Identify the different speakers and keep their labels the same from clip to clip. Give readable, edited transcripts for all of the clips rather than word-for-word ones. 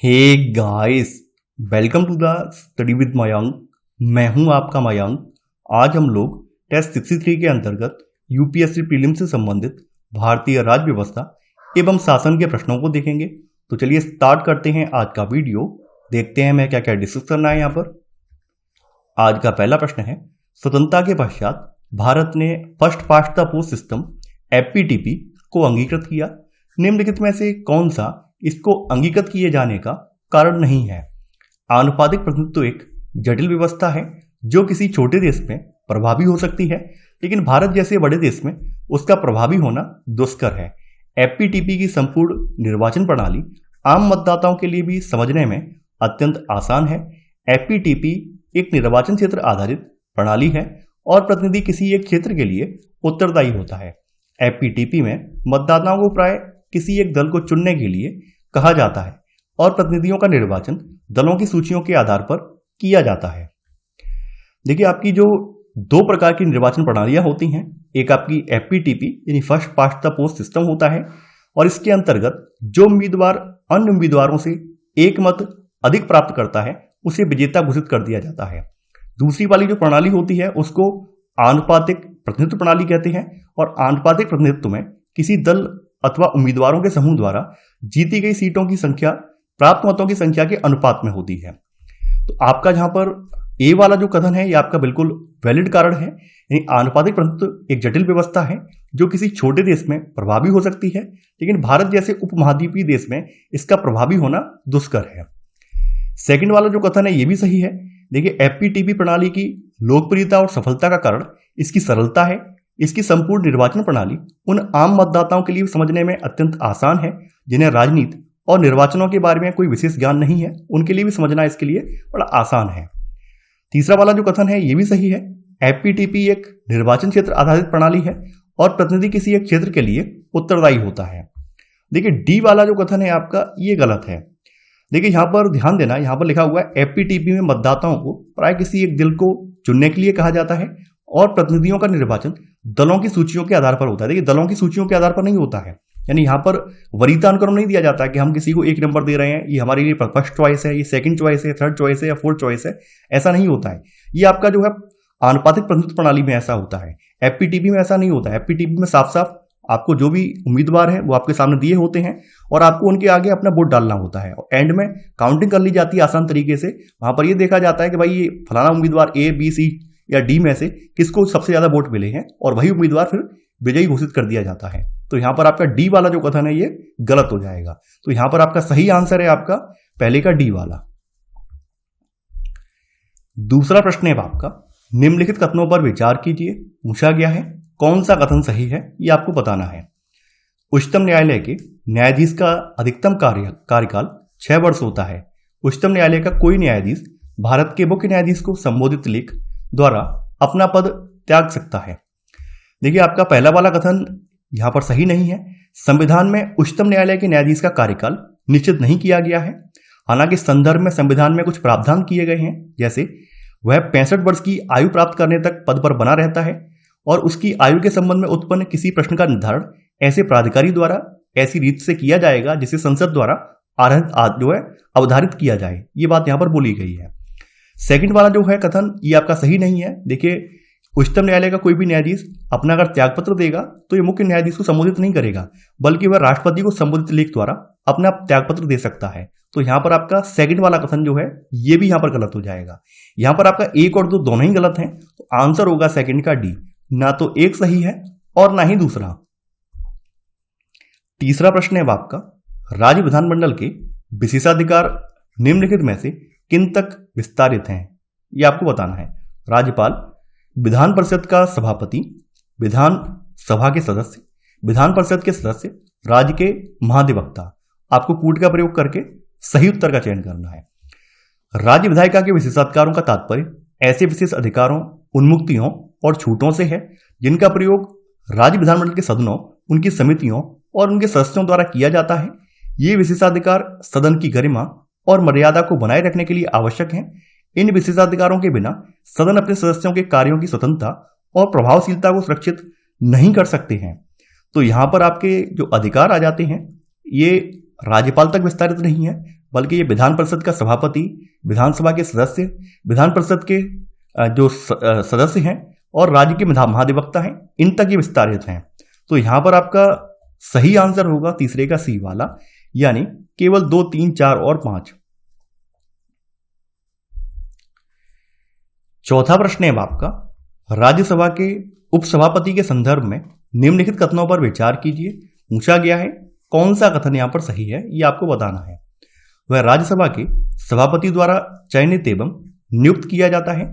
Speaker 1: Hey guys, welcome to the study with Mayank. मैं हूं आपका मयंक। आज हम लोग टेस्ट 63 के अंतर्गत यूपीएससी प्रीलिम से संबंधित भारतीय राज्य व्यवस्था एवं शासन के प्रश्नों को देखेंगे। तो चलिए स्टार्ट करते हैं आज का वीडियो। देखते हैं मैं क्या क्या डिस्कस करना है यहाँ पर। आज का पहला प्रश्न है, स्वतंत्रता के पश्चात भारत ने first past the post system FPTP को अंगीकृत किया। निम्नलिखित में से कौन सा इसको अंगीकृत किए जाने का कारण नहीं है? आनुपातिक प्रतिनिधित्व एक जटिल व्यवस्था है जो किसी छोटे देश में प्रभावी हो सकती है, लेकिन भारत जैसे बड़े देश में उसका प्रभावी होना दुष्कर है। एफपीटीपी की संपूर्ण निर्वाचन प्रणाली आम मतदाताओं के लिए भी समझने में अत्यंत आसान है। एफपीटीपी एक निर्वाचन क्षेत्र आधारित प्रणाली है और प्रतिनिधि किसी एक क्षेत्र के लिए उत्तरदायी होता है। एफपीटीपी में मतदाताओं को प्राय किसी एक दल को चुनने के लिए कहा जाता है और प्रतिनिधियों का निर्वाचन दलों की सूचियों के आधार पर किया जाता है। देखिए, आपकी जो दो प्रकार की निर्वाचन प्रणालियां होती हैं, एक आपकी एफपीटीपी यानी first past the post system होता है और इसके अंतर्गत जो उम्मीदवार अन्य उम्मीदवारों से एक मत अधिक प्राप्त करता है उसे विजेता घोषित कर दिया जाता है। दूसरी वाली जो प्रणाली होती है उसको आनुपातिक प्रतिनिधित्व प्रणाली कहते हैं और आनुपातिक प्रतिनिधित्व में किसी दल अथवा उम्मीदवारों के समूह द्वारा जीती गई सीटों की संख्या प्राप्त मतों की संख्या के अनुपात में होती है। तो आपका जहां पर ए वाला जो कथन है ये आपका बिल्कुल वैलिड कारण है। यानी आनुपातिक प्रतिनिधित्व एक जटिल व्यवस्था है जो किसी छोटे देश में प्रभावी हो सकती है, लेकिन भारत जैसे उपमहाद्वीपीय देश में इसका प्रभावी होना दुष्कर है। सेकंड वाला जो कथन है ये भी सही है। देखिए, एफपीटीपी प्रणाली की लोकप्रियता और सफलता का कारण इसकी सरलता है। इसकी संपूर्ण निर्वाचन प्रणाली उन आम मतदाताओं के लिए समझने में अत्यंत आसान है जिन्हें राजनीति और निर्वाचनों के बारे में कोई विशेष ज्ञान नहीं है, उनके लिए भी समझना इसके लिए बड़ा आसान है। तीसरा वाला जो कथन है ये भी सही है। एफपीटीपी एक निर्वाचन क्षेत्र आधारित प्रणाली है और प्रतिनिधि किसी एक क्षेत्र के लिए उत्तरदायी होता है। देखिए, डी वाला जो कथन है आपका ये गलत है। देखिए, यहां पर ध्यान देना, यहां पर लिखा हुआ है एफपीटीपी में मतदाताओं को प्राय किसी एक दल को चुनने के लिए कहा जाता है और प्रतिनिधियों का निर्वाचन दलों की सूचियों के आधार पर होता है। देखिए, दलों की सूचियों के आधार पर नहीं होता है, यानी यहां पर वरीयता अनुक्रम नहीं दिया जाता है कि हम किसी को एक नंबर दे रहे हैं, ये हमारे लिए फर्स्ट चॉइस है, ये सेकंड चॉइस है, थर्ड चॉइस है या फोर्थ चॉइस है, ऐसा नहीं होता है। ये आपका जो है आनुपातिक प्रतिनिधित्व प्रणाली में ऐसा होता है। एफपीटीपी में ऐसा नहीं होता है। एफपीटीपी में साफ साफ आपको जो भी उम्मीदवार है वो आपके सामने दिए होते हैं और आपको उनके आगे अपना वोट डालना होता है और एंड में काउंटिंग कर ली जाती है आसान तरीके से। वहां पर ये देखा जाता है कि भाई ये फलाना उम्मीदवार ए, बी, सी या डी में से किसको सबसे ज्यादा वोट मिले हैं और वही उम्मीदवार फिर विजयी घोषित कर दिया जाता है। तो यहां पर आपका डी वाला जो कथन है ये गलत हो जाएगा। तो यहां पर आपका सही आंसर है आपका पहले का डी वाला। दूसरा प्रश्न है आपका, निम्नलिखित कथनों पर विचार कीजिए। पूछा गया है कौन सा कथन सही है ये आपको बताना है। उच्चतम न्यायालय के न्यायाधीश का अधिकतम कार्यकाल 6 वर्ष होता है। उच्चतम न्यायालय का कोई न्यायाधीश भारत के मुख्य न्यायाधीश को संबोधित लेख द्वारा अपना पद त्याग सकता है। देखिए, आपका पहला वाला कथन यहां पर सही नहीं है। संविधान में उच्चतम न्यायालय के न्यायाधीश का कार्यकाल निश्चित नहीं किया गया है। हालांकि संदर्भ में संविधान में कुछ प्रावधान किए गए हैं, जैसे वह 65 वर्ष की आयु प्राप्त करने तक पद पर बना रहता है और उसकी आयु के संबंध में उत्पन्न किसी प्रश्न का निर्धारण ऐसे प्राधिकारी द्वारा ऐसी रीत से किया जाएगा जिसे संसद द्वारा जो है अवधारित किया जाए। ये बात यहां पर बोली गई है। सेकंड वाला जो है कथन ये आपका सही नहीं है। देखिए, उच्चतम न्यायालय का कोई भी न्यायाधीश अपना अगर त्यागपत्र देगा तो ये मुख्य न्यायाधीश को संबोधित नहीं करेगा, बल्कि वह राष्ट्रपति को संबोधित लेख द्वारा अपना त्यागपत्र दे सकता है। तो यहां पर आपका सेकंड वाला कथन जो है ये भी यहां पर गलत हो जाएगा। यहां पर आपका एक और दो दोनों ही गलत हैं, तो आंसर होगा सेकंड का डी। ना तो एक सही है और ना ही दूसरा। तीसरा प्रश्न है आपका, राज्य विधानमंडल के विशेषाधिकार निम्नलिखित में से किन तक विस्तारित हैं ये आपको बताना है। राज्यपाल, विधान परिषद का सभापति, विधान सभा के सदस्य, विधान परिषद के सदस्य, राज्य के महाधिवक्ता। आपको कूट का प्रयोग करके सही उत्तर का चयन करना है। राज्य विधायिका के विशेषाधिकारों का तात्पर्य ऐसे विशेष अधिकारों, उन्मुक्तियों और छूटों से है जिनका प्रयोग राज्य विधानमंडल के सदनों, उनकी समितियों और उनके सदस्यों द्वारा किया जाता है। ये विशेषाधिकार सदन की गरिमा और मर्यादा को बनाए रखने के लिए आवश्यक हैं। इन विशेषाधिकारों के बिना सदन अपने सदस्यों के कार्यों की स्वतंत्रता और प्रभावशीलता को सुरक्षित नहीं कर सकते हैं। तो यहां पर आपके जो अधिकार आ जाते हैं ये राज्यपाल तक विस्तारित नहीं है, बल्कि ये विधान परिषद का सभापति, विधानसभा के सदस्य, विधान परिषद के जो सदस्य हैं और राज्य के महाधिवक्ता हैं, इन तक ये विस्तारित हैं। तो यहां पर आपका सही आंसर होगा तीसरे का सी वाला, यानी केवल 2, 3, 4 और 5। चौथा प्रश्न है आपका, राज्यसभा के उपसभापति के संदर्भ में निम्नलिखित कथनों पर विचार कीजिए। पूछा गया है कौन सा कथन यहां पर सही है, ये आपको बताना है। वह राज्यसभा के सभापति द्वारा चयनित एवं नियुक्त किया जाता है।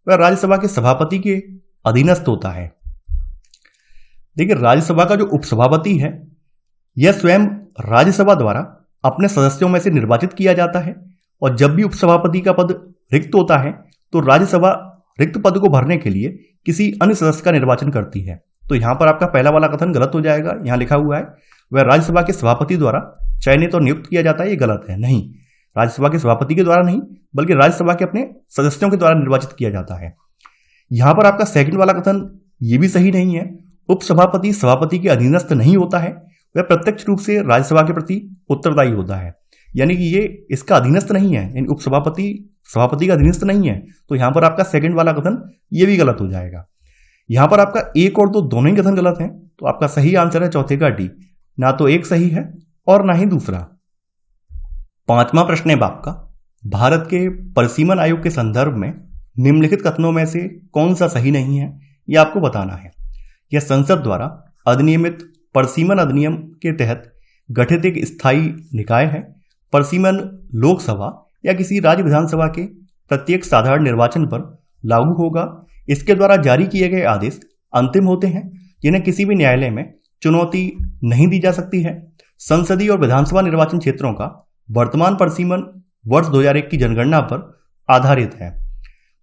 Speaker 1: वह राज्यसभा के सभापति के अधीनस्थ होता है। देखिए, राज्यसभा का जो उपसभापति है यह स्वयं राज्यसभा द्वारा अपने सदस्यों में से निर्वाचित किया जाता है, और जब भी उपसभापति का पद रिक्त होता है तो राज्यसभा रिक्त पद को भरने के लिए किसी अन्य सदस्य का निर्वाचन करती है। तो यहां पर आपका पहला वाला कथन गलत हो जाएगा। यहां लिखा हुआ है वह राज्यसभा के सभापति द्वारा चयनित और नियुक्त किया जाता है, ये गलत है। नहीं, राज्यसभा के सभापति के द्वारा नहीं, बल्कि राज्यसभा के अपने सदस्यों के द्वारा निर्वाचित किया जाता है। यहां पर आपका सेकंड वाला कथन ये भी सही नहीं है। उपसभापति सभापति के अधीनस्थ नहीं होता है, वह प्रत्यक्ष रूप से राज्यसभा के प्रति उत्तरदायी होता है, यानी कि ये इसका अधीनस्थ नहीं है, यानी उपसभापति सभापति का अधीनस्थ नहीं है। तो यहां पर आपका सेकंड वाला कथन ये भी गलत हो जाएगा। यहां पर आपका 1 और 2 दोनों ही कथन गलत हैं, तो आपका सही आंसर है चौथे का डी। ना तो एक सही है और ना ही दूसरा। पांचवा प्रश्न है आपका, भारत के परिसीमन आयोग के संदर्भ में निम्नलिखित कथनों में से कौन सा सही नहीं है, यह आपको बताना है। यह संसद द्वारा अधिनियमित परिसीमन अधिनियम के तहत गठित एक स्थायी निकाय है। परिसीमन लोकसभा या किसी राज्य विधानसभा के प्रत्येक साधारण निर्वाचन पर लागू होगा। इसके द्वारा जारी किए गए आदेश अंतिम होते हैं, जिन्हें किसी भी न्यायालय में चुनौती नहीं दी जा सकती है। संसदीय और विधानसभा निर्वाचन क्षेत्रों का वर्तमान परिसीमन वर्ष 2001 की जनगणना पर आधारित है।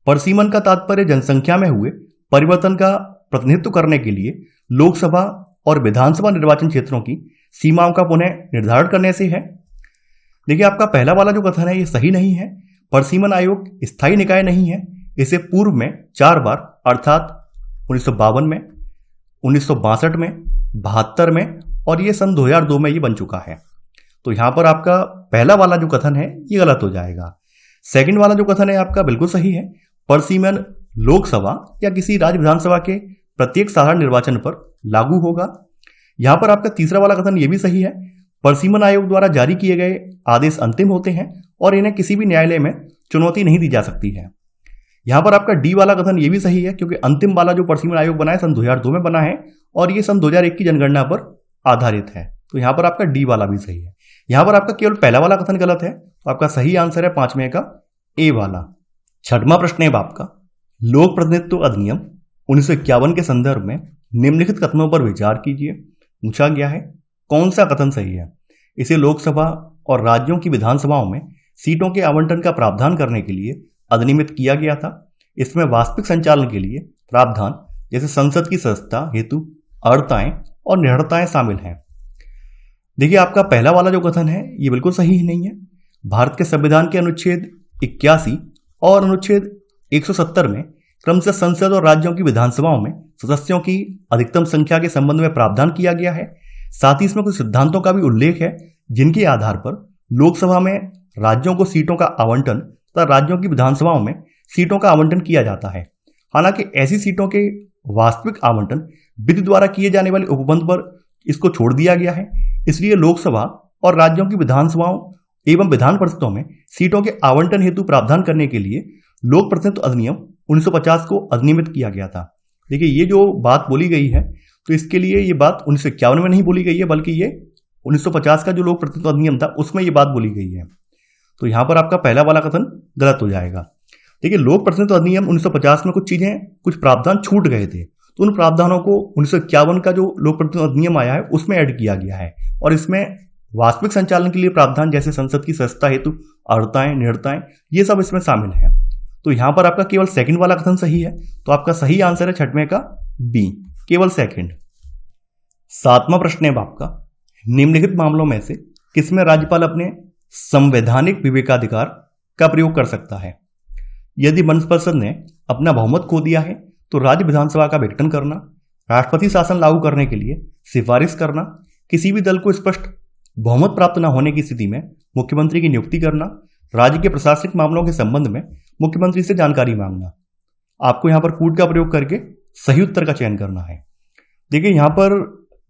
Speaker 1: परिसीमन का तात्पर्य जनसंख्या में हुए परिवर्तन का प्रतिनिधित्व करने के लिए लोकसभा और विधानसभा निर्वाचन क्षेत्रों की सीमाओं का पुनः निर्धारण करने से है। देखिए, आपका पहला वाला जो कथन है ये सही नहीं है। परिसीमन आयोग स्थायी निकाय नहीं है। इसे पूर्व में 4 बार अर्थात 1952 में, 1962 में, 72 में और ये सन 2002 में ये बन चुका है। तो यहां पर आपका पहला वाला जो कथन है ये गलत हो जाएगा। सेकंड वाला जो कथन है आपका बिल्कुल सही है। परिसीमन लोकसभा या किसी राज्य विधानसभा के प्रत्येक साधारण निर्वाचन पर लागू होगा। यहां पर आपका तीसरा वाला कथन ये भी सही है। परिसीमन आयोग द्वारा जारी किए गए आदेश अंतिम होते हैं और इन्हें किसी भी न्यायालय में चुनौती नहीं दी जा सकती है। यहां पर आपका डी वाला कथन ये भी सही है, क्योंकि अंतिम वाला जो परिसीमन आयोग बना है सन 2002 में बना है और ये सन 2001 की जनगणना पर आधारित है। तो यहां पर आपका डी वाला भी सही है। यहां पर आपका केवल पहला वाला कथन गलत है, तो आपका सही आंसर है 5वें का ए वाला। छठवां प्रश्न है आपका, लोक प्रतिनिधित्व अधिनियम 1951 के संदर्भ में निम्नलिखित कथनों पर विचार कीजिए। पूछा गया है कौन सा कथन सही है। इसे लोकसभा और राज्यों की विधानसभाओं में सीटों के आवंटन का प्रावधान करने के लिए अधिनियमित किया गया था। इसमें वास्तविक संचालन के लिए प्रावधान जैसे संसद की सदस्यता हेतु अर्हताएं और निडरताएं शामिल हैं। देखिए, आपका पहला वाला जो कथन है ये बिल्कुल सही ही नहीं है। भारत के संविधान के अनुच्छेद 81 और अनुच्छेद 170 में क्रमशः संसद और राज्यों की विधानसभाओं में सदस्यों की अधिकतम संख्या के संबंध में प्रावधान किया गया है। साथ ही इसमें कुछ सिद्धांतों का भी उल्लेख है, जिनके आधार पर लोकसभा में राज्यों को सीटों का आवंटन तथा राज्यों की विधानसभाओं में सीटों का आवंटन किया जाता है। हालांकि ऐसी सीटों के वास्तविक आवंटन विधि द्वारा किए जाने वाले उपबंध पर इसको छोड़ दिया गया है। इसलिए लोकसभा और राज्यों की विधानसभाओं एवं विधान परिषदों में सीटों के आवंटन हेतु प्रावधान करने के लिए लोक प्रतिनिधित्व अधिनियम 1950 को अधिनियमित किया गया था। देखिए, ये जो बात बोली गई है तो इसके लिए ये बात 1951 में नहीं बोली गई है, बल्कि ये 1950 का जो लोक प्रतिनिधित्व अधिनियम था उसमें ये बात बोली गई है। तो यहां पर आपका पहला वाला कथन गलत हो जाएगा। देखिए, लोक प्रतिनिधित्व अधिनियम 1950 में कुछ प्रावधान छूट गए थे, तो उन प्रावधानों को 1951 का जो लोक प्रतिनिधित्व अधिनियम आया है उसमें ऐड किया गया है और इसमें वास्तविक संचालन के लिए प्रावधान जैसे संसद की सदस्यता हेतु अर्हताएं, निडरताएं, ये सब इसमें शामिल है। तो यहां पर आपका केवल सेकंड वाला कथन सही है, तो आपका सही आंसर है 6वें का बी, केवल सेकंड। 7वां प्रश्न है आपका, निम्नलिखित मामलों में से किसमें राज्यपाल अपने संवैधानिक विवेकाधिकार का प्रयोग कर सकता है। यदि मंत्रिपरिषद ने अपना बहुमत खो दिया है तो राज्य विधानसभा का विघटन करना, राष्ट्रपति शासन लागू करने के लिए सिफारिश करना, किसी भी दल को स्पष्ट बहुमत प्राप्त न होने की स्थिति में मुख्यमंत्री की नियुक्ति करना, राज्य के प्रशासनिक मामलों के संबंध में मुख्यमंत्री से जानकारी मांगना। आपको यहाँ पर कूट का प्रयोग करके सही उत्तर का चयन करना है। देखिए यहाँ पर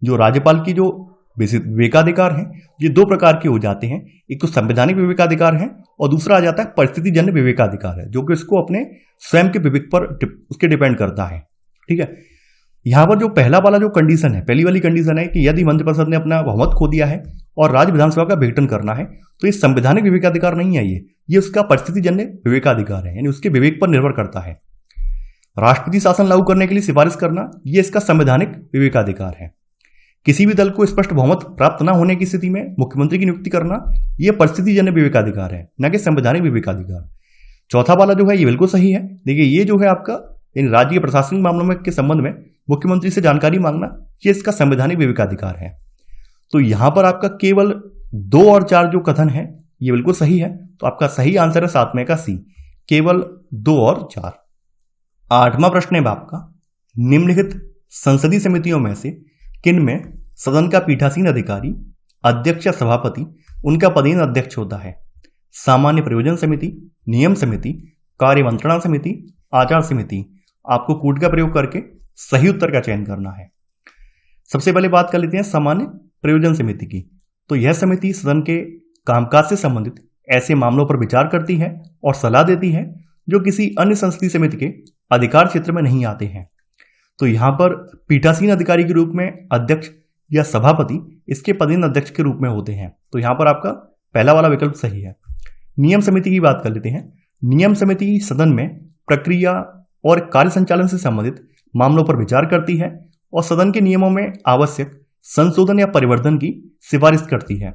Speaker 1: जो राज्यपाल की जो विवेकाधिकार हैं ये दो प्रकार के हो जाते हैं। एक तो संवैधानिक विवेकाधिकार है और दूसरा आ जाता है परिस्थितिजन्य विवेकाधिकार है, जो कि उसको अपने स्वयं के विवेक पर उसके डिपेंड करता है। ठीक है, यहाँ पर जो पहला वाला जो कंडीशन है, पहली वाली कंडीशन है कि यदि मंत्रिपरिषद ने अपना बहुमत खो दिया है और राज्य विधानसभा का विघटन करना है तो ये संवैधानिक विवेकाधिकार नहीं है, ये उसका परिस्थितिजन्य विवेकाधिकार है, यानी उसके विवेक पर निर्भर करता है। राष्ट्रपति शासन लागू करने के लिए सिफारिश करना ये इसका संवैधानिक विवेकाधिकार है। किसी भी दल को स्पष्ट बहुमत प्राप्त न होने की स्थिति में मुख्यमंत्री की नियुक्ति करना यह परिस्थितिजन्य विवेकाधिकार है, न कि संवैधानिक विवेकाधिकार। चौथा वाला जो है ये बिल्कुल सही है। देखिए ये जो है आपका इन राज्य के प्रशासनिक मामलों में के संबंध में मुख्यमंत्री से जानकारी मांगना ये इसका संवैधानिक विवेकाधिकार है। तो यहां पर आपका केवल 2 और 4 जो कथन है ये बिल्कुल सही है, तो आपका सही आंसर है 7 में का सी, केवल 2 और 4। 8वां प्रश्न है आपका, निम्नलिखित संसदीय समितियों में से किन में सदन का पीठासीन अधिकारी, अध्यक्ष या सभापति उनका पदेन अध्यक्ष होता है? सामान्य प्रयोजन समिति, नियम समिति, कार्य मंत्रणा समिति, आचार समिति। आपको कूट का प्रयोग करके सही उत्तर का चयन करना है। सबसे पहले बात कर लेते हैं सामान्य प्रयोजन समिति की। तो यह समिति सदन के कामकाज से संबंधित ऐसे मामलों पर विचार करती है और सलाह देती है जो किसी अन्य संसदीय समिति के अधिकार क्षेत्र में नहीं आते हैं। तो यहां पर पीठासीन अधिकारी के रूप में अध्यक्ष या सभापति इसके पदेन अध्यक्ष के रूप में होते हैं। तो यहां पर आपका पहला वाला विकल्प सही है। नियम समिति की बात कर लेते हैं। नियम समिति सदन में प्रक्रिया और कार्य संचालन से संबंधित मामलों पर विचार करती है और सदन के नियमों में आवश्यक संशोधन या परिवर्तन की सिफारिश करती है।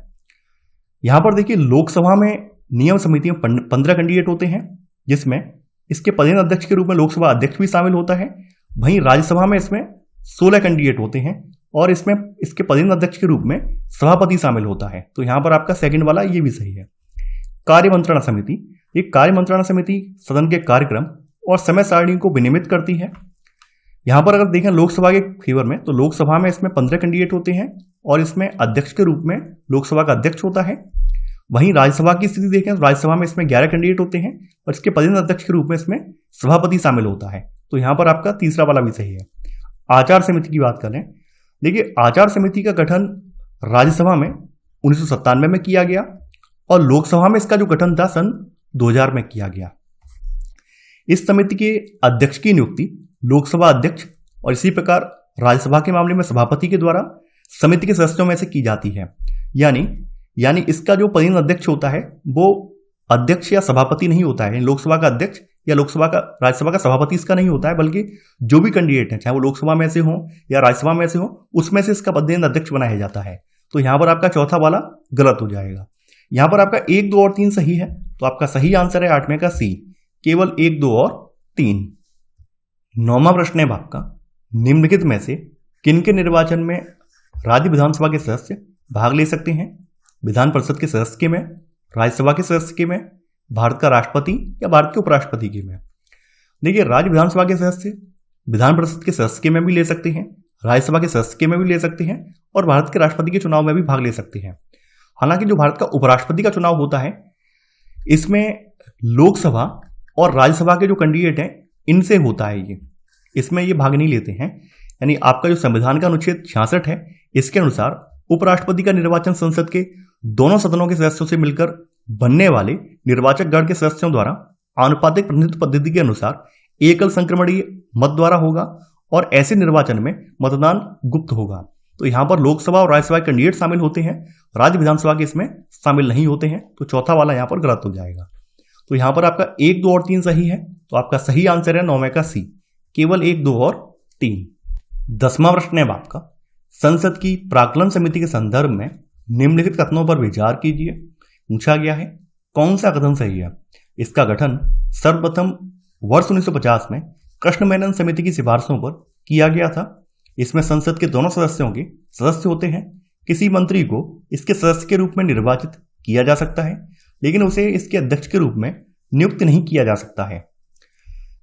Speaker 1: यहां पर देखिए लोकसभा में नियम समिति में 15 कैंडिडेट होते हैं, जिसमें इसके पदेन अध्यक्ष के रूप में लोकसभा अध्यक्ष भी शामिल होता है। वहीं राज्यसभा में इसमें 16 कैंडिडेट होते हैं और इसमें इसके पदेन अध्यक्ष के रूप में सभापति शामिल होता है। तो यहां पर आपका सेकंड वाला ये भी सही है। कार्य मंत्रणा समिति, ये कार्य मंत्रणा समिति सदन के कार्यक्रम और समय सारणी को विनियमित करती है। यहां पर अगर देखें लोकसभा के फेवर में, तो लोकसभा में इसमें 15 कैंडिडेट होते हैं और इसमें अध्यक्ष के रूप में लोकसभा का अध्यक्ष होता है। वहीं राज्यसभा की स्थिति देखें तो राज्यसभा में इसमें 11 कैंडिडेट होते हैं और इसके पदेन अध्यक्ष के रूप में इसमें सभापति शामिल होता है। तो यहां पर आपका तीसरा वाला भी सही है। आचार समिति की बात करें, देखिए आचार समिति का गठन राज्यसभा में 1997 में किया गया और लोकसभा में इसका जो गठन था सन 2000 में किया गया। इस समिति के अध्यक्ष की नियुक्ति लोकसभा अध्यक्ष और इसी प्रकार राज्यसभा के मामले में सभापति के द्वारा समिति के सदस्यों में से की जाती है। यानी इसका जो पदेन अध्यक्ष होता है वो अध्यक्ष या सभापति नहीं होता है। लोकसभा का अध्यक्ष या राज्यसभा का सभापति इसका नहीं होता है, बल्कि जो भी कैंडिडेट है चाहे वो लोकसभा में से हो या राज्यसभा में से हो उसमें से इसका पदेन अध्यक्ष बनाया जाता है। तो यहां पर आपका चौथा वाला गलत हो जाएगा। यहां पर आपका 1, 2 और 3 सही है, तो आपका सही आंसर है 8 में का सी, केवल 1, 2 और 3। 9वां प्रश्न है आपका, निम्नलिखित में से किनके निर्वाचन में राज्य विधानसभा के सदस्य भाग ले सकते हैं? विधान परिषद के सदस्य के में, राज्यसभा के सदस्य के में, भारत का राष्ट्रपति या भारत के उपराष्ट्रपति के में। देखिए राज्य विधानसभा के सदस्य विधान परिषद के सदस्य के में भी ले सकते हैं, राज्यसभा के सदस्य के में भी ले सकते हैं और भारत के राष्ट्रपति के चुनाव में भी भाग ले सकते हैं। हालांकि जो भारत का उपराष्ट्रपति का चुनाव होता है इसमें लोकसभा और राज्यसभा के जो कैंडिडेट हैं इनसे होता है, इसमें ये भाग नहीं लेते हैं। यानी आपका जो संविधान का अनुच्छेद 66 है इसके अनुसार उपराष्ट्रपति का निर्वाचन संसद के दोनों सदनों के सदस्यों से मिलकर बनने वाले निर्वाचक गण के सदस्यों द्वारा आनुपातिक प्रतिनिधित्व पद्धति के अनुसार एकल संक्रमणीय मत द्वारा होगा और ऐसे निर्वाचन में मतदान गुप्त होगा। तो यहां पर लोकसभा और राज्यसभा के कैंडिडेट शामिल होते हैं, राज्य विधानसभा के इसमें शामिल नहीं होते हैं। तो चौथा वाला यहां पर गलत हो जाएगा। तो यहां पर आपका 1, 2 और 3 सही है, तो आपका सही आंसर है 9 में का सी, केवल 1, 2 और 3। 10वां प्रश्न है आपका, संसद की प्राक्कलन समिति के संदर्भ में निम्नलिखित कथनों पर विचार कीजिए। पूछा गया है कौन सा कथन सही है? इसका गठन सर्वप्रथम वर्ष 1950 में कृष्ण मेनन समिति की सिफारिशों पर किया गया था। इसमें संसद के दोनों सदस्यों के सदस्य होते हैं। किसी मंत्री को इसके सदस्य के रूप में निर्वाचित किया जा सकता है, लेकिन उसे इसके अध्यक्ष के रूप में नियुक्त नहीं किया जा सकता है।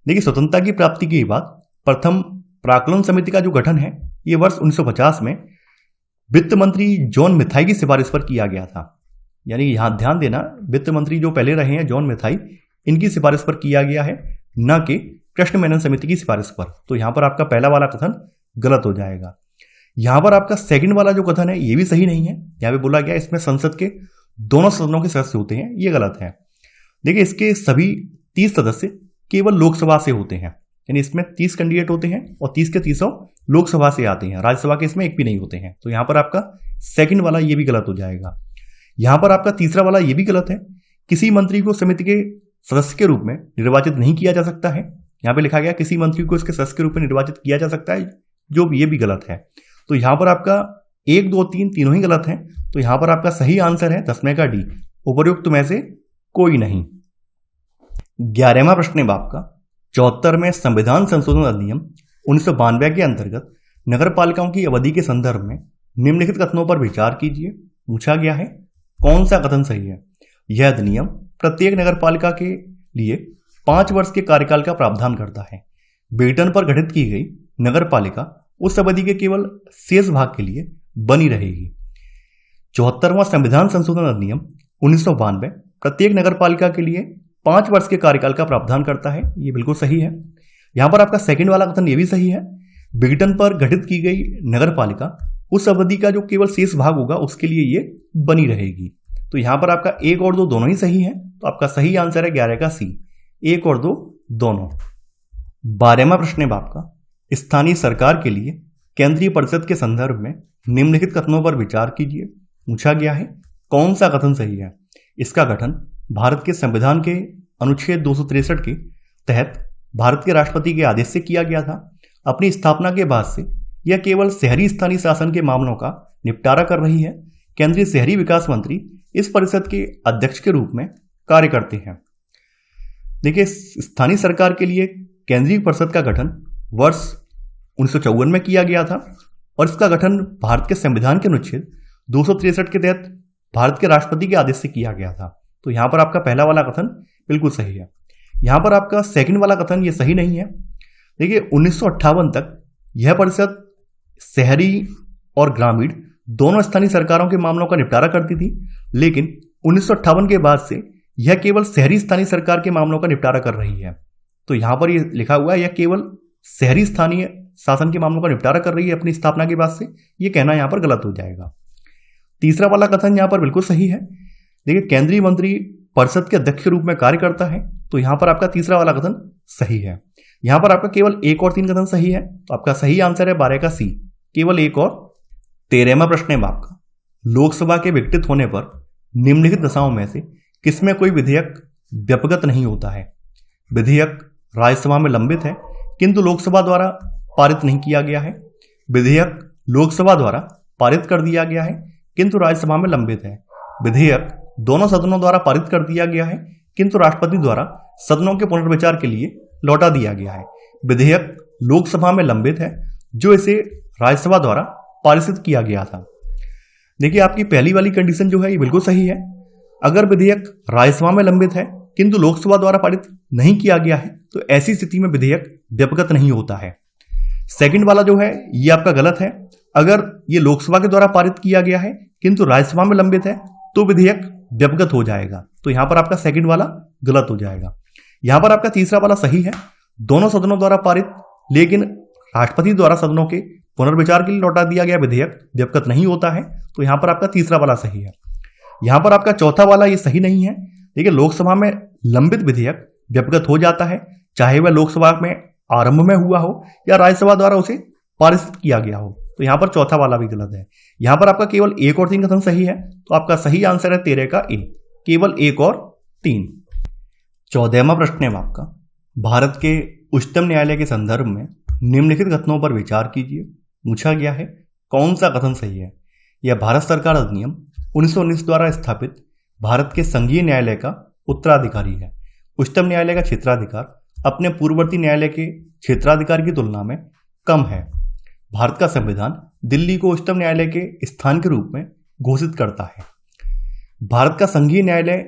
Speaker 1: देखिए स्वतंत्रता की प्राप्ति के बाद प्रथम प्राक्कलन समिति का जो गठन है ये वर्ष 1950 में वित्त मंत्री जॉन मैथाई की सिफारिश पर किया गया था। यानी यहां ध्यान देना, वित्त मंत्री जो पहले रहे हैं जॉन मैथाई, इनकी सिफारिश पर किया गया है, न कि कृष्ण मेनन समिति की सिफारिश पर। तो यहां पर आपका पहला वाला कथन गलत हो जाएगा। यहां पर आपका सेकंड वाला जो कथन है ये भी सही नहीं है। यहां पे बोला गया इसमें संसद के दोनों सदनों के सदस्य होते हैं, ये गलत है। देखिए, इसके सभी 30 सदस्य केवल लोकसभा से होते हैं, यानी इसमें 30 कैंडिडेट होते हैं और 30 के 30 लोकसभा से आते हैं, राज्यसभा के इसमें एक भी नहीं होते हैं। तो यहां पर आपका सेकंड वाला ये भी गलत हो जाएगा। यहां पर आपका तीसरा वाला ये भी गलत है। किसी मंत्री को समिति के सदस्य के रूप में निर्वाचित नहीं किया जा सकता है। यहां पे लिखा गया किसी मंत्री को इसके सदस्य के रूप में निर्वाचित किया जा सकता है, जो ये भी गलत है। तो यहां पर आपका 1, 2, 3 तीनों ही गलत हैं। तो यहां पर आपका सही आंसर है 10 में का डी, उपरोक्त में से कोई नहीं। 11वां प्रश्न है आपका 74वें संविधान संशोधन अधिनियम 1992 के अंतर्गत नगर पालिकाओं की अवधि के संदर्भ में निम्नलिखित कथनों पर विचार कीजिए। पूछा गया है कौन सा कथन सही है। यह अधिनियम प्रत्येक नगर पालिका के लिए 5 वर्ष के कार्यकाल का प्रावधान करता है। वेतन पर गठित की गई नगर पालिका उस अवधि के केवल शेष भाग के लिए बनी रहेगी। 74वां संविधान संशोधन अधिनियम 1992 प्रत्येक नगर पालिका के लिए 5 वर्ष के कार्यकाल का प्रावधान करता है, ये बिल्कुल सही है। यहां पर आपका सेकंड वाला कथन ये भी सही है। वेतन पर गठित की गई नगर पालिका उस अवधि का जो केवल शेष भाग होगा उसके लिए ये बनी रहेगी। तो यहां पर आपका 1 और 2 दोनों ही सही है। तो आपका सही आंसर है 11 का सी, 1 और 2 दोनों। 12वां प्रश्न है आपका स्थानीय सरकार के लिए केंद्रीय परिषद के संदर्भ में निम्नलिखित कथनों पर विचार कीजिए। पूछा गया है कौन सा कथन सही है। इसका गठन भारत के संविधान के अनुच्छेद 263 के तहत भारत के राष्ट्रपति के आदेश से किया गया था। अपनी स्थापना के बाद से यह केवल शहरी स्थानीय शासन के मामलों का निपटारा कर रही है। केंद्रीय शहरी विकास मंत्री इस परिषद के अध्यक्ष के रूप में कार्य करते हैं। देखिए, स्थानीय सरकार के लिए केंद्रीय परिषद का गठन वर्ष 1954 में किया गया था और इसका गठन भारत के संविधान के अनुच्छेद 263 के तहत भारत के राष्ट्रपति के आदेश से किया गया था। तो यहां पर आपका पहला वाला कथन बिल्कुल सही है। यहां पर आपका सेकंड वाला कथन ये सही नहीं है। देखिए, 1958 तक यह परिषद शहरी और ग्रामीण दोनों स्थानीय सरकारों के मामलों का निपटारा करती थी, लेकिन 1958 के बाद से यह केवल शहरी स्थानीय सरकार के मामलों का निपटारा कर रही है। तो यहां पर यह लिखा हुआ है यह केवल शहरी स्थानीय शासन के मामलों का निपटारा कर रही है अपनी स्थापना के बाद से, यह कहना यहां पर गलत हो जाएगा। तीसरा वाला कथन यहां पर बिल्कुल सही है। देखिए, केंद्रीय मंत्री परिषद के अध्यक्ष के रूप में कार्य करता है, तो यहां पर आपका तीसरा वाला कथन सही है। यहां पर आपका केवल 1 और 3 कथन सही है। तो आपका सही आंसर है 12 का सी, केवल 1 और। 13वां प्रश्न है आपका लोकसभा के विघटित होने पर निम्नलिखित दशाओं में से किसमें कोई विधेयक व्यपगत नहीं होता है। विधेयक राज्यसभा में लंबित है किंतु लोकसभा द्वारा पारित नहीं किया गया है। विधेयक लोकसभा द्वारा पारित कर दिया गया है किंतु राज्यसभा में लंबित है। विधेयक दोनों सदनों द्वारा पारित कर दिया गया है किंतु राष्ट्रपति द्वारा सदनों के पुनर्विचार के लिए लौटा दिया गया है। विधेयक लोकसभा में लंबित है जो इसे राज्यसभा द्वारा पारित किया गया था। देखिए, आपकी पहली वाली कंडीशन जो है ये बिल्कुल सही है। अगर विधेयक राज्यसभा में लंबित है किंतु लोकसभा द्वारा पारित नहीं किया गया है तो ऐसी स्थिति में विधेयक व्यपगत नहीं होता है। सेकंड वाला जो है ये आपका गलत है। अगर ये लोकसभा के द्वारा पारित किया गया है किंतु राज्यसभा में लंबित है तो विधेयक व्यपगत हो जाएगा। तो यहां पर आपका सेकंड वाला गलत हो जाएगा। यहां पर आपका तीसरा वाला सही है। दोनों सदनों द्वारा पारित लेकिन राष्ट्रपति द्वारा सदनों के पुनर्विचार के लिए लौटा दिया गया विधेयक व्यपगत नहीं होता है। तो यहां पर आपका तीसरा वाला सही है। यहां पर आपका चौथा वाला ये सही नहीं है। देखिए, लोकसभा में लंबित विधेयक व्यपगत हो जाता है चाहे वह लोकसभा में आरंभ में हुआ हो या राज्यसभा द्वारा उसे पारित किया गया हो। तो यहां पर चौथा वाला भी गलत है। यहां पर आपका केवल 1 और 3 कथन सही है। तो आपका सही आंसर है 13 का ए, केवल 1 और 3। 14वां प्रश्न है आपका भारत के उच्चतम न्यायालय के संदर्भ में निम्नलिखित कथनों पर विचार कीजिए। पूछा गया है कौन सा कथन सही है। यह भारत सरकार अधिनियम 1919 द्वारा स्थापित भारत के संघीय न्यायालय का उत्तराधिकारी है। उच्चतम न्यायालय का क्षेत्राधिकार अपने पूर्ववर्ती न्यायालय के क्षेत्राधिकार की तुलना में कम है। भारत का संविधान दिल्ली को उच्चतम न्यायालय के स्थान के रूप में घोषित करता है। भारत का संघीय न्यायालय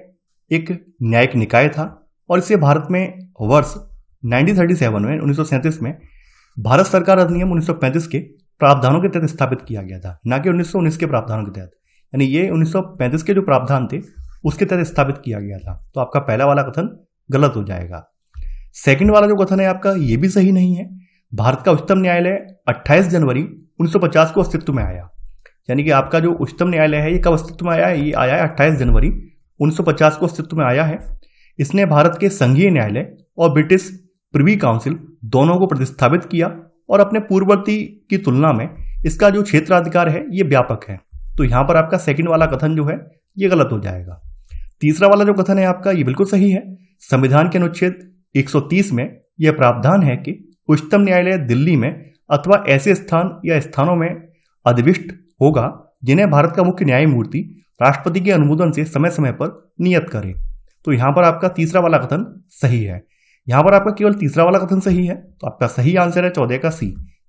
Speaker 1: एक न्यायिक निकाय था और इसे भारत में वर्ष 1937 में 1937 में भारत सरकार अधिनियम 1935 के प्रावधानों के तहत स्थापित किया गया था, ना कि 1919 के प्रावधानों के तहत। यानी ये 1935 के जो प्रावधान थे उसके तहत स्थापित किया गया था। तो आपका पहला वाला कथन गलत हो जाएगा। सेकंड वाला जो कथन है आपका, ये भी सही नहीं है। भारत का उच्चतम न्यायालय 28 जनवरी 1950 को अस्तित्व में आया। यानी कि आपका जो उच्चतम न्यायालय है ये कब अस्तित्व में आया है? ये आया है 28 जनवरी 1950 को अस्तित्व में आया है। इसने भारत के संघीय न्यायालय और ब्रिटिश प्रिवी काउंसिल दोनों को प्रतिस्थापित किया और अपने पूर्ववर्ती की तुलना में इसका जो क्षेत्राधिकार है ये व्यापक है। तो यहां पर आपका सेकंड वाला कथन जो है ये गलत हो जाएगा। तीसरा वाला जो कथन है आपका ये बिल्कुल सही है। संविधान के अनुच्छेद 130 में यह प्रावधान है कि उच्चतम न्यायालय दिल्ली में अथवा ऐसे स्थान या स्थानों में अधिविष्ट होगा जिन्हें भारत का मुख्य न्यायमूर्ति राष्ट्रपति के अनुमोदन से समय समय पर नियत करे। तो यहां पर आपका तीसरा वाला कथन सही है। यहां पर आपका केवल तीसरा वाला कथन सही है, तो आपका सही आंसर है 14 का सी,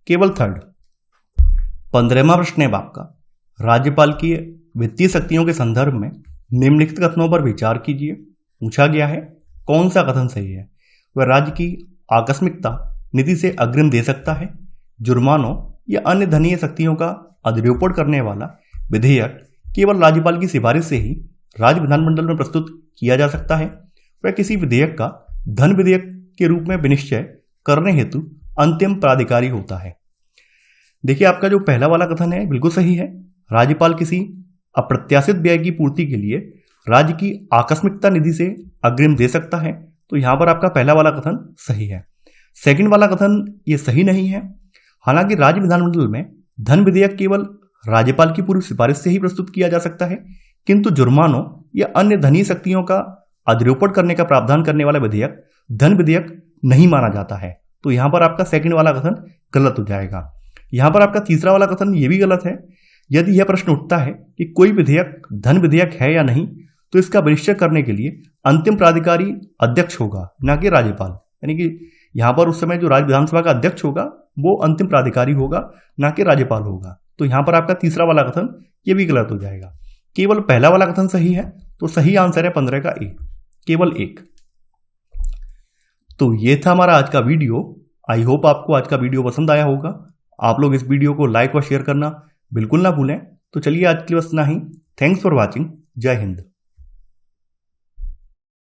Speaker 1: केवल थर्ड। 15वां प्रश्न है आपका, राज्यपाल की वित्तीय शक्तियों के संदर्भ में निम्नलिखित कथनों पर विचार कीजिए। पूछा गया है कौन सा कथन सही है? वह राज्य की आकस्मिकता निधि से अग्रिम दे सकता है, जुर्मानों या अन्य धनीय शक्तियों का अधिरोपण करने वाला विधेयक केवल राज्यपाल की सिफारिश से ही राज्य विधानमंडल में प्रस्तुत किया जा सकता है, वह किसी विधेयक का धन विधेयक के रूप में विनिश्चय करने हेतु अंतिम प्राधिकारी होता है। देखिए आपका जो पहला वाला कथन है बिल्कुल सही है। राज्यपाल किसी अप्रत्याशित व्यय की पूर्ति के लिए राज्य की आकस्मिकता निधि से अग्रिम दे सकता है। तो यहां पर आपका पहला वाला कथन सही है। सेकंड वाला कथन ये सही नहीं है। हालांकि राज्य विधानमंडल में धन विधेयक केवल राज्यपाल की पूर्व सिफारिश से ही प्रस्तुत किया जा सकता है, किंतु जुर्मानों या अन्य धनीय शक्तियों का अधिरोपण करने का प्रावधान करने वाला विधेयक धन विधेयक नहीं माना जाता है। तो यहां पर आपका सेकंड वाला कथन गलत हो जाएगा। यहां पर आपका तीसरा वाला कथन ये भी गलत है। यदि यह प्रश्न उठता है कि कोई विधेयक धन विधेयक है या नहीं, तो इसका विनिश्चय करने के लिए अंतिम प्राधिकारी अध्यक्ष होगा, ना कि राज्यपाल। यानी कि यहां पर उस समय जो राज्य विधानसभा का अध्यक्ष होगा वो अंतिम प्राधिकारी होगा, ना कि राज्यपाल होगा। तो यहां पर आपका तीसरा वाला कथन ये भी गलत हो जाएगा। केवल पहला वाला कथन सही है, तो सही आंसर है 15 का ए, केवल एक। तो ये था हमारा आज का वीडियो। आई होप आपको आज का वीडियो पसंद आया होगा। आप लोग इस वीडियो को लाइक और शेयर करना बिल्कुल ना भूलें। तो चलिए आज के लिए बस इतना ही। Thanks for watching. जय हिंद।